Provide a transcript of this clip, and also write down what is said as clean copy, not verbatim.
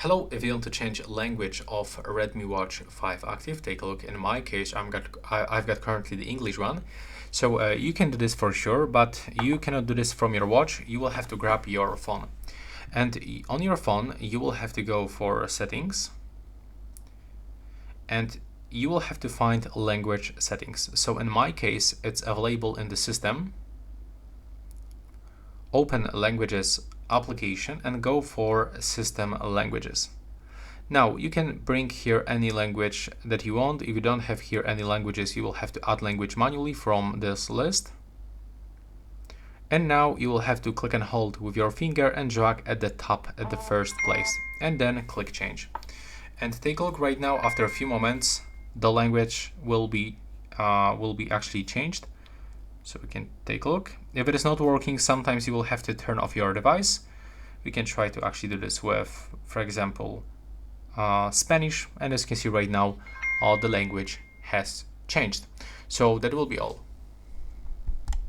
Hello, if you want to change language of Redmi Watch 5 Active, take a look. In my case, I've got currently the English one. So you can do this for sure, but you cannot do this from your watch. You will have to grab your phone. And on your phone, you will have to go for settings. And you will have to find language settings. So in my case, it's available in the system. Open languages application and go for system languages. Now you can bring here any language that you want. If you don't have here any languages, you will have to add language manually from this list. And now you will have to click and hold with your finger and drag at the top at the first place and then click change. And take a look right now. After a few moments, the language will be actually changed. So we can take a look. If it is not working, sometimes you will have to turn off your device. We can try to actually do this with, for example, Spanish. And as you can see right now, the language has changed. So that will be all.